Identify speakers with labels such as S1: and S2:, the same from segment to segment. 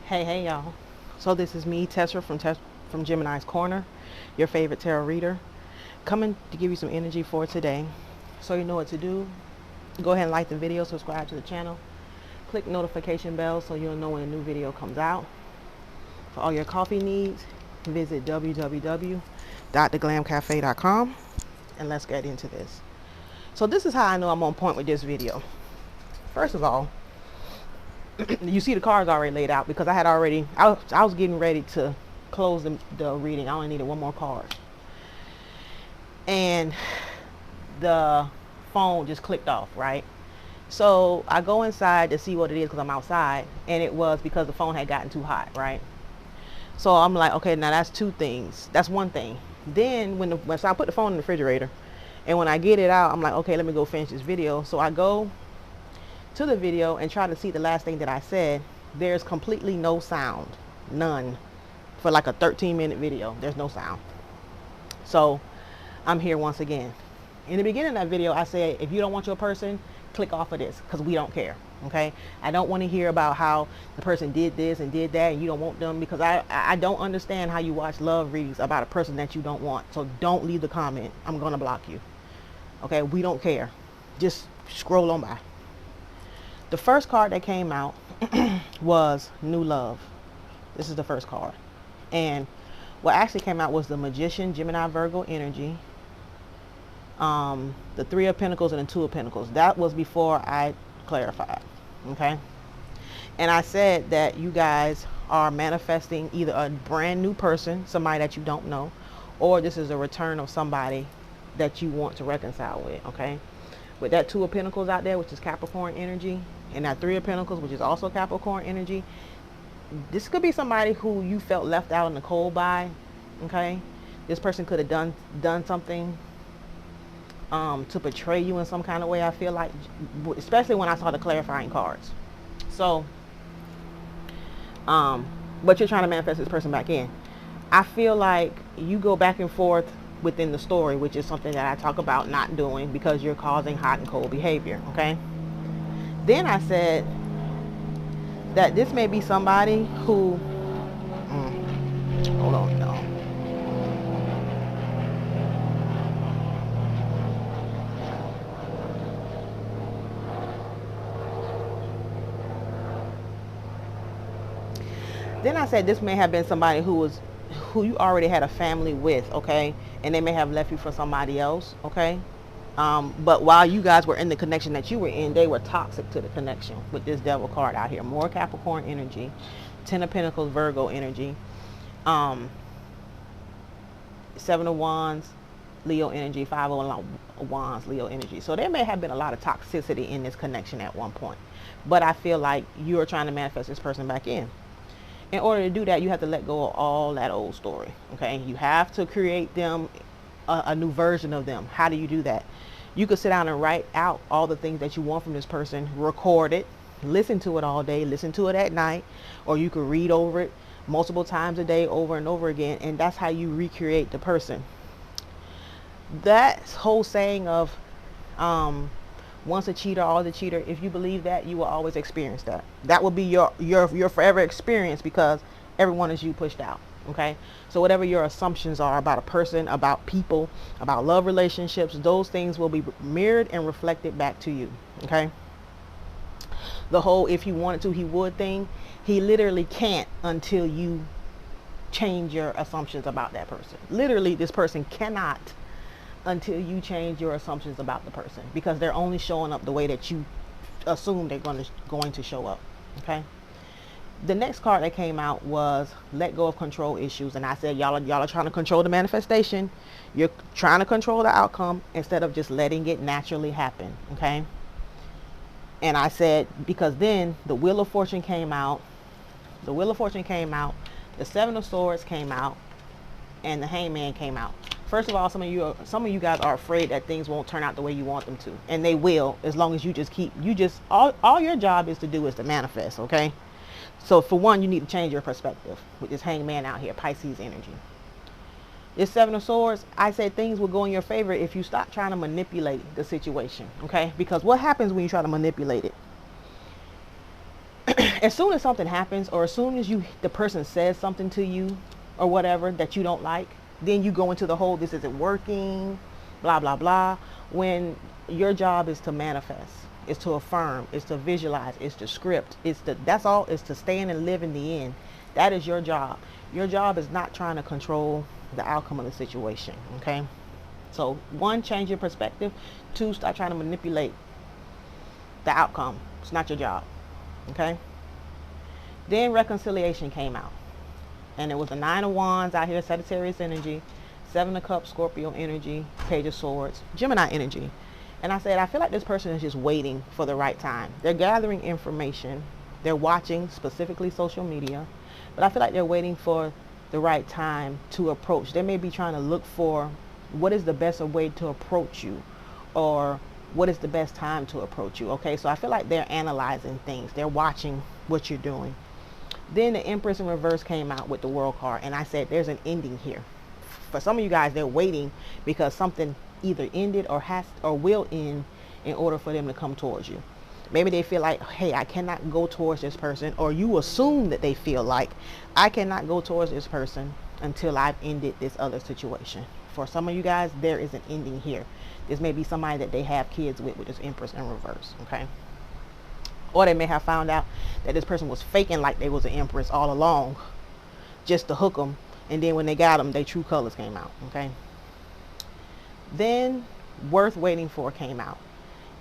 S1: Hey y'all. So this is me, Tessa from Gemini's Corner, your favorite tarot reader, coming to give you some energy for today. So you know what to do. Go ahead and like the video, subscribe to the channel, click notification bell so you'll know when a new video comes out. For all your coffee needs, visit www.theglamcafe.com and let's get into this. So this is how I know I'm on point with this video. First of all, you see the cards already laid out because I was getting ready to close the reading. I only needed one more card. And the phone just clicked off, right? So I go inside to see what it is because I'm outside, and it was because the phone had gotten too hot, right? So I'm like, okay, now that's two things. That's one thing. Then so I put the phone in the refrigerator, and when I get it out, I'm like, okay, let me go finish this video. So I go to the video and try to see the last thing that I said. There's completely no sound, none, for like a 13-minute video. There's no sound. So I'm here once again. In the beginning of that video, I said, if you don't want your person, click off of this because we don't care. Okay, I don't want to hear about how the person did this and did that and you don't want them, because I don't understand how you watch love readings about a person that you don't want. So don't leave the comment. I'm gonna block you. Okay, we don't care. Just scroll on by. The first card that came out was New Love. This is the first card. And what actually came out was the Magician, Gemini, Virgo energy, the Three of Pentacles and the Two of Pentacles. That was before I clarified. Okay. And I said that you guys are manifesting either a brand new person, somebody that you don't know, or this is a return of somebody that you want to reconcile with. Okay. With that Two of Pentacles out there, which is Capricorn energy, and that Three of Pentacles, which is also Capricorn energy, this could be somebody who you felt left out in the cold by. Okay, this person could have done something to betray you in some kind of way. I feel like, especially when I saw the clarifying cards. So, but you're trying to manifest this person back in. I feel like you go back and forth within the story, which is something that I talk about not doing because you're causing hot and cold behavior. Okay. Then I said that this may be somebody who, hold on, y'all. Then I said this may have been somebody who you already had a family with, okay? And they may have left you for somebody else, okay? But while you guys were in the connection that you were in, they were toxic to the connection with this Devil card out here. More Capricorn energy, Ten of Pentacles, Virgo energy, Seven of Wands, Leo energy, Five of Wands, Leo energy. So there may have been a lot of toxicity in this connection at one point. But I feel like you're trying to manifest this person back in. In order to do that, you have to let go of all that old story. Okay, you have to create them a new version of them. How do you do that? You could sit down and write out all the things that you want from this person, record it, listen to it all day, listen to it at night, or you could read over it multiple times a day over and over again, and that's how you recreate the person. That whole saying of once a cheater, always a cheater, if you believe that, you will always experience that. That will be your forever experience, because everyone is you pushed out. Okay, so whatever your assumptions are about a person, about people, about love relationships, those things will be mirrored and reflected back to you. Okay, the whole if he wanted to he would thing, he literally can't until you change your assumptions about that person. Literally, this person cannot until you change your assumptions about the person, because they're only showing up the way that you assume they're going to show up. Okay. The next card that came out was Let Go of Control Issues, and I said y'all are trying to control the manifestation. You're trying to control the outcome instead of just letting it naturally happen. Okay. And I said, because then the Wheel of Fortune came out, the Seven of Swords came out, and the Hangman came out. First of all, some of you guys are afraid that things won't turn out the way you want them to, and they will, as long as you just all your job is to do is to manifest. Okay. So for one, you need to change your perspective with this Hangman out here, Pisces energy. This Seven of Swords, I said things will go in your favor if you stop trying to manipulate the situation. Okay. Because what happens when you try to manipulate it? as soon as something happens, or as soon as the person says something to you or whatever that you don't like, then you go into the whole this isn't working, blah blah blah, when your job is to manifest, is to affirm, is to visualize, is to script, that's all, is to stand and live in the end. That is your job. Your job is not trying to control the outcome of the situation. Okay, so 1, change your perspective. 2, stop trying to manipulate the outcome. It's not your job. Okay, then reconciliation came out, and it was the 9 of Wands out here, Sagittarius energy, 7 of Cups, Scorpio energy, Page of Swords, Gemini energy. And I said, I feel like this person is just waiting for the right time. They're gathering information. They're watching, specifically social media. But I feel like they're waiting for the right time to approach. They may be trying to look for what is the best way to approach you, or what is the best time to approach you. Okay, so I feel like they're analyzing things. They're watching what you're doing. Then the Empress in reverse came out with the World card. And I said, there's an ending here. For some of you guys, they're waiting because something either ended or has or will end in order for them to come towards you. Maybe they feel like, hey, I cannot go towards this person, or you assume that they feel like, I cannot go towards this person until I've ended this other situation. For some of you guys, there is an ending here. This may be somebody that they have kids with this Empress in reverse. Okay, or they may have found out that this person was faking like they was an Empress all along just to hook them, and then when they got them, their true colors came out. Okay, then Worth Waiting For came out,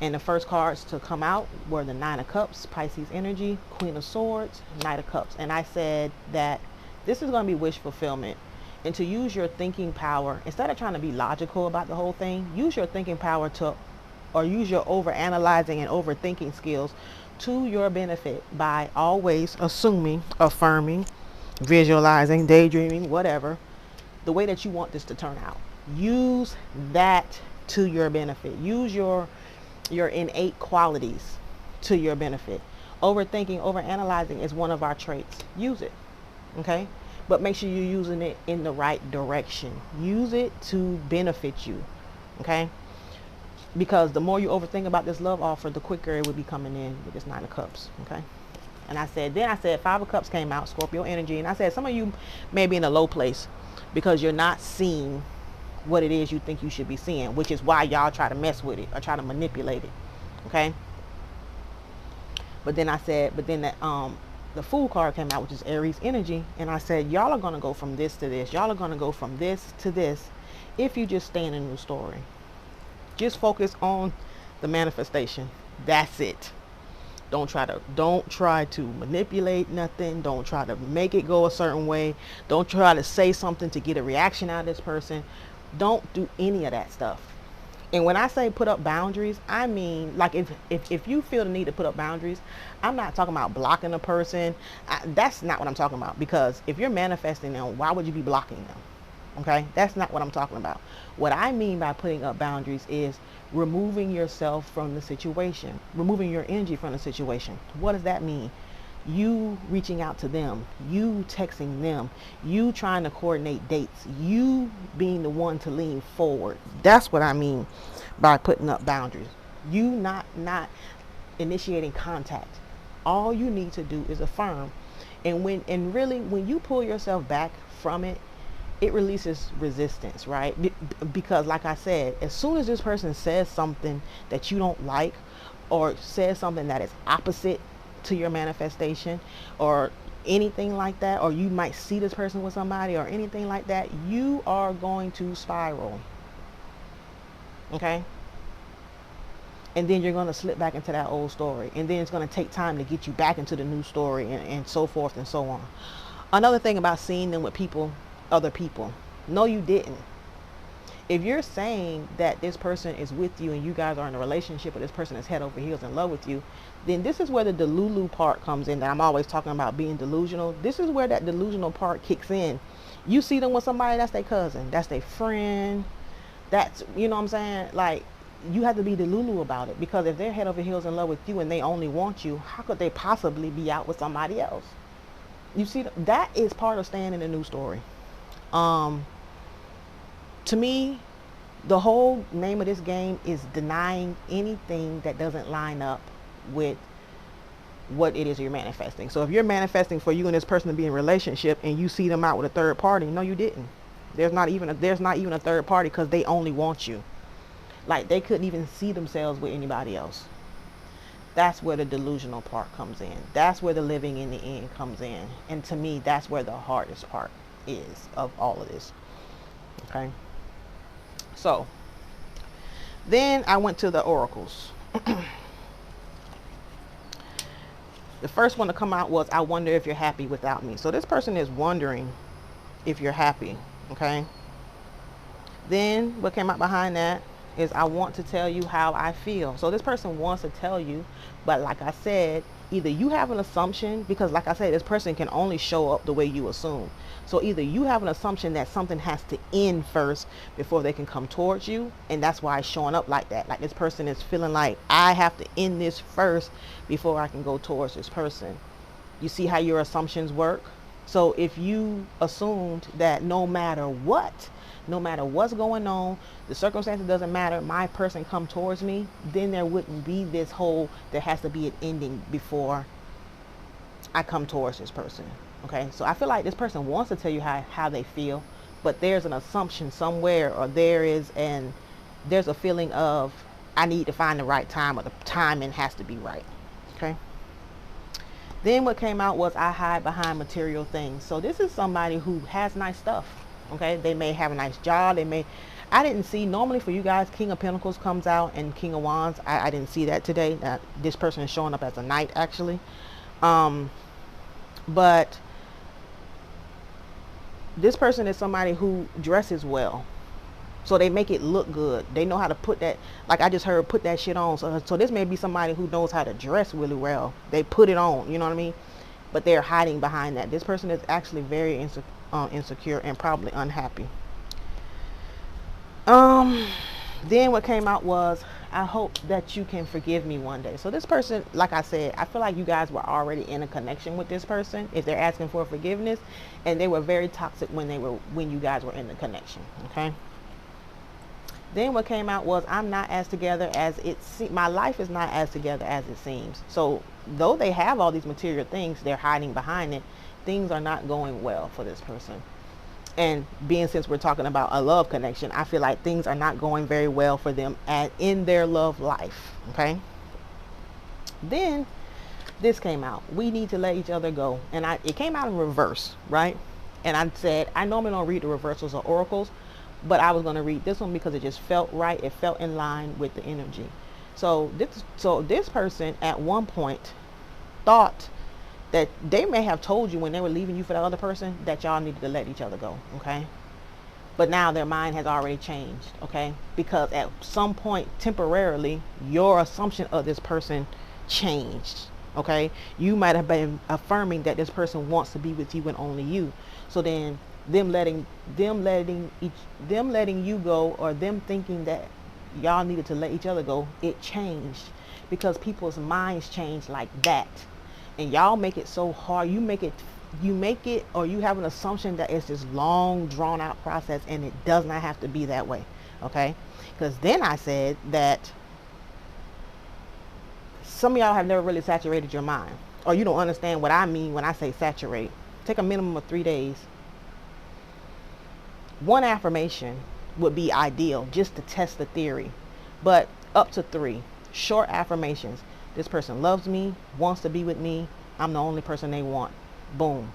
S1: and the first cards to come out were the 9 of Cups, Pisces energy, Queen of Swords, Knight of Cups. And I said that this is going to be wish fulfillment, and to use your thinking power instead of trying to be logical about the whole thing. Use your thinking power to, or use your over analyzing and overthinking skills to your benefit by always assuming, affirming, visualizing, daydreaming, whatever, the way that you want this to turn out. Use that to your benefit. Use your innate qualities to your benefit. Overthinking, overanalyzing is one of our traits. Use it. Okay, but make sure you're using it in the right direction. Use it to benefit you. Okay, because the more you overthink about this love offer, the quicker it will be coming in with this 9 of Cups. Okay, and I said 5 of Cups came out, Scorpio energy, and I said some of you may be in a low place because you're not seeing what it is you think you should be seeing, which is why y'all try to mess with it or try to manipulate it. Okay, but then I said, the Fool card came out, which is Aries energy, and I said y'all are going to go from this to this, y'all are going to go from this to this if you just stay in a new story. Just focus on the manifestation. That's it. Don't try to manipulate nothing. Don't try to make it go a certain way. Don't try to say something to get a reaction out of this person. Don't do any of that stuff. And when I say put up boundaries, I mean, like, if you feel the need to put up boundaries, I'm not talking about blocking a person. That's not what I'm talking about. Because if you're manifesting them, why would you be blocking them? Okay, that's not what I'm talking about. What I mean by putting up boundaries is removing yourself from the situation, removing your energy from the situation. What does that mean? You reaching out to them, you texting them, you trying to coordinate dates, you being the one to lean forward. That's what I mean by putting up boundaries. You not initiating contact. All you need to do is affirm. And really when you pull yourself back from it, it releases resistance, right? Because like I said, as soon as this person says something that you don't like, or says something that is opposite to your manifestation, or anything like that, or you might see this person with somebody or anything like that, you are going to spiral. Okay? And then you're going to slip back into that old story, and then it's going to take time to get you back into the new story, and so forth and so on. Another thing about seeing them with other people, no, you didn't. If you're saying that this person is with you and you guys are in a relationship, or this person is head over heels in love with you, then this is where the delulu part comes in, that I'm always talking about being delusional. This is where that delusional part kicks in. You see them with somebody, that's their cousin, that's their friend, that's, you know what I'm saying? Like, you have to be delulu about it, because if they're head over heels in love with you and they only want you, how could they possibly be out with somebody else? You see, that is part of staying in a new story. To me, the whole name of this game is denying anything that doesn't line up with what it is you're manifesting. So if you're manifesting for you and this person to be in a relationship and you see them out with a third party, no, you didn't. There's not even a third party, because they only want you. Like, they couldn't even see themselves with anybody else. That's where the delusional part comes in. That's where the living in the end comes in. And to me, that's where the hardest part is of all of this. Okay. So then I went to the oracles. The first one to come out was, I wonder if you're happy without me. So this person is wondering if you're happy. Okay. Then what came out behind that is, I want to tell you how I feel. So this person wants to tell you, but like I said, either you have an assumption, because like I said, this person can only show up the way you assume. So either you have an assumption that something has to end first before they can come towards you, and that's why it's showing up like that. Like, this person is feeling like, I have to end this first before I can go towards this person. You see how your assumptions work? So if you assumed that no matter what's going on, the circumstances doesn't matter, my person come towards me, then there wouldn't be this whole, there has to be an ending before I come towards this person. Okay, so I feel like this person wants to tell you how they feel, but there's an assumption somewhere, or there's a feeling of, I need to find the right time, or the timing has to be right. Okay. Then what came out was, I hide behind material things. So this is somebody who has nice stuff. Okay, they may have a nice job. I didn't see, normally for you guys, King of Pentacles comes out and King of Wands. I didn't see that today. This person is showing up as a knight, actually. But this person is somebody who dresses well. So they make it look good. They know how to put that, like I just heard, put that shit on. So this may be somebody who knows how to dress really well. They put it on, you know what I mean? But they're hiding behind that. This person is actually very insecure and probably unhappy. Then what came out was, I hope that you can forgive me one day. So this person, like I said, I feel like you guys were already in a connection with this person if they're asking for forgiveness, and they were very toxic when you guys were in the connection. Okay. Then what came out was, I'm not as together as it seems. My life is not as together as it seems. So though they have all these material things, they're hiding behind it. Things are not going well for this person. And since we're talking about a love connection, I feel like things are not going very well for them in their love life. Okay. Then this came out. We need to let each other go. And it came out in reverse, right? And I said, I normally don't read the reversals or oracles, but I was going to read this one because it just felt right. It felt in line with the energy. So this person at one point thought that they may have told you when they were leaving you for the other person that y'all needed to let each other go. Okay. But now their mind has already changed. Okay. Because at some point temporarily, your assumption of this person changed. Okay. You might have been affirming that this person wants to be with you and only you. So then them letting you go, or them thinking that y'all needed to let each other go, it changed because people's minds change like that. And y'all make it so hard. You make it, or you have an assumption that it's this long drawn out process, and it does not have to be that way. Okay. Because then I said that some of y'all have never really saturated your mind, or you don't understand what I mean when I say saturate. Take a minimum of 3 days. One affirmation would be ideal just to test the theory, but up to 3 short affirmations. This person loves me, wants to be with me, I'm the only person they want. Boom.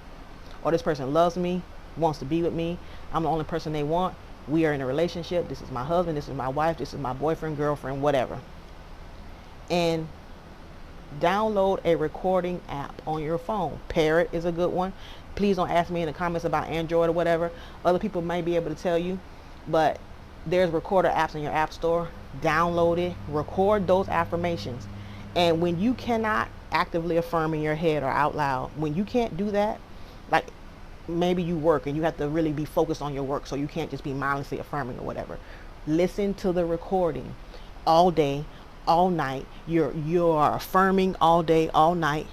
S1: Or this person loves me, wants to be with me, I'm the only person they want. We are in a relationship. This is my husband, this is my wife, this is my boyfriend, girlfriend, whatever. And download a recording app on your phone. Parrot is a good one. Please don't ask me in the comments about Android or whatever. Other people may be able to tell you, but there's recorder apps in your app store. Download it, record those affirmations. And when you cannot actively affirm in your head or out loud, when you can't do that, like maybe you work and you have to really be focused on your work, so you can't just be mindlessly affirming or whatever. Listen to the recording all day, all night. You are affirming all day, all night,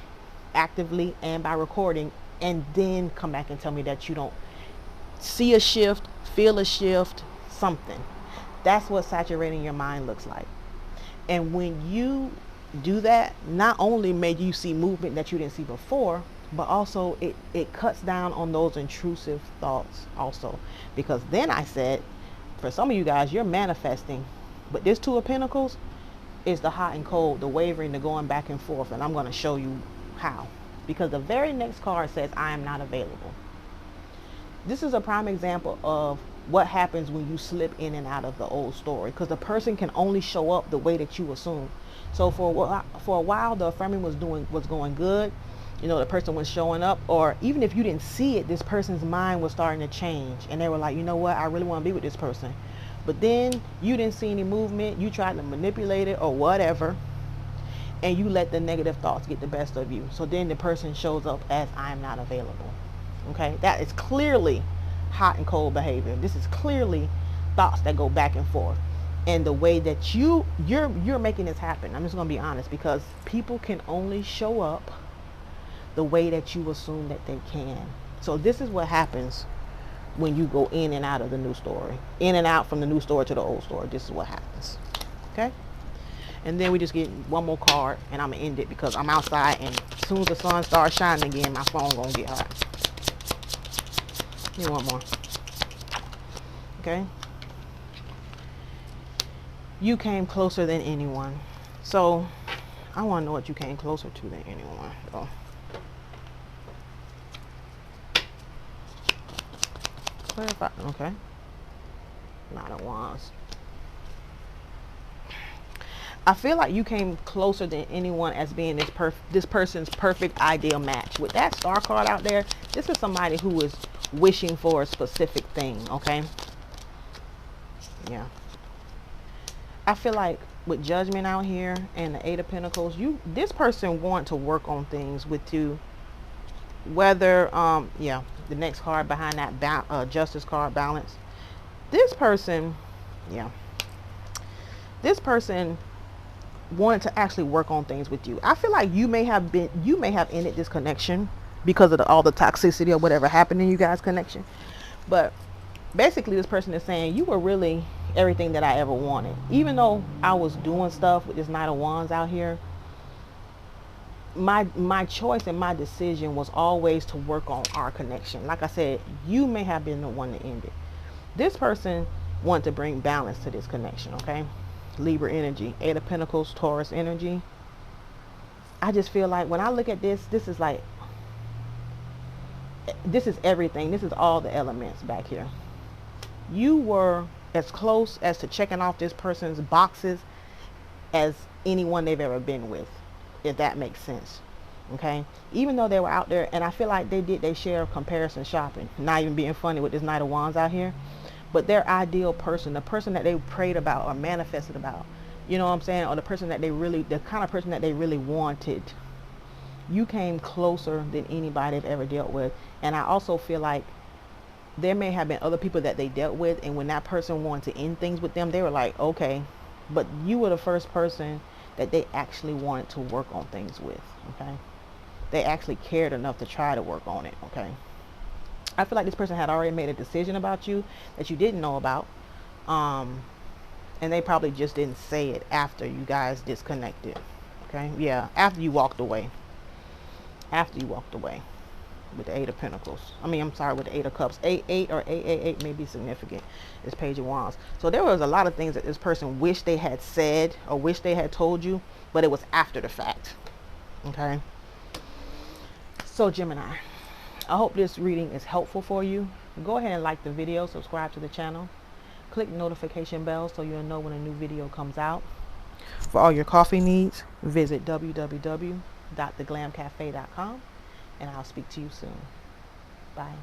S1: actively and by recording, and then come back and tell me that you don't see a shift, feel a shift, something. That's what saturating your mind looks like. And when you do that, not only may you see movement that you didn't see before, but also it cuts down on those intrusive thoughts also. Because then I said, for some of you guys, you're manifesting, but this Two of Pentacles is the hot and cold, the wavering, the going back and forth, and I'm going to show you how. Because the very next card says, I am not available. This is a prime example of what happens when you slip in and out of the old story, because the person can only show up the way that you assume. So for a while, the affirming was going good. You know, the person was showing up, or even if you didn't see it, this person's mind was starting to change, and they were like, you know what, I really want to be with this person. But then you didn't see any movement, you tried to manipulate it or whatever, and you let the negative thoughts get the best of you. So then the person shows up as, I'm not available. Okay, that is clearly hot and cold behavior. This is clearly thoughts that go back and forth. And the way that you're making this happen, I'm just going to be honest, because people can only show up the way that you assume that they can. So this is what happens when you go in and out of the new story, in and out from the new story to the old story. This is what happens. Okay, and then we just get one more card, and I'm gonna end it because I'm outside, and as soon as the sun starts shining again, my phone gonna get hot. Give me one more. Okay, you came closer than anyone. So I want to know what you came closer to than anyone. Oh. Okay. Not a Wands. I feel like you came closer than anyone as being this person's perfect ideal match. With that star card out there, this is somebody who is wishing for a specific thing, okay? Yeah. I feel like with Judgment out here and the Eight of Pentacles, this person want to work on things with you. Whether, yeah, the next card behind that, Justice card, Balance. This person, yeah. This person wanted to actually work on things with you. I feel like you may have ended this connection because of all the toxicity or whatever happened in you guys' connection. But basically this person is saying, you were really everything that I ever wanted. Even though I was doing stuff with this Knight of Wands out here, my choice and my decision was always to work on our connection. Like I said, you may have been the one to end it. This person wanted to bring balance to this connection, okay? Libra energy, Eight of Pentacles, Taurus energy. I just feel like when I look at this, this is like, this is everything. This is all the elements back here. You were as close as to checking off this person's boxes as anyone they've ever been with, if that makes sense. Okay, even though they were out there, and I feel like they did their share of comparison shopping, not even being funny with this Knight of Wands out here, but their ideal person, the person that they prayed about or manifested about, you know what I'm saying, or the person that they really, the kind of person that they really wanted, you came closer than anybody they've ever dealt with. And I also feel like there may have been other people that they dealt with, and when that person wanted to end things with them, they were like, okay, but you were the first person that they actually wanted to work on things with. Okay, they actually cared enough to try to work on it. Okay, I feel like this person had already made a decision about you that you didn't know about, and they probably just didn't say it after you guys disconnected. Okay, yeah, after you walked away. After you walked away with the Eight of Pentacles. I mean, I'm sorry, with the Eight of Cups. 8 or 8 may be significant. It's Page of Wands. So there was a lot of things that this person wished they had said or wished they had told you, but it was after the fact. Okay. So Gemini, I hope this reading is helpful for you. Go ahead and like the video, subscribe to the channel, click the notification bell so you'll know when a new video comes out. For all your coffee needs, visit www.theglamcafe.com, and I'll speak to you soon. Bye.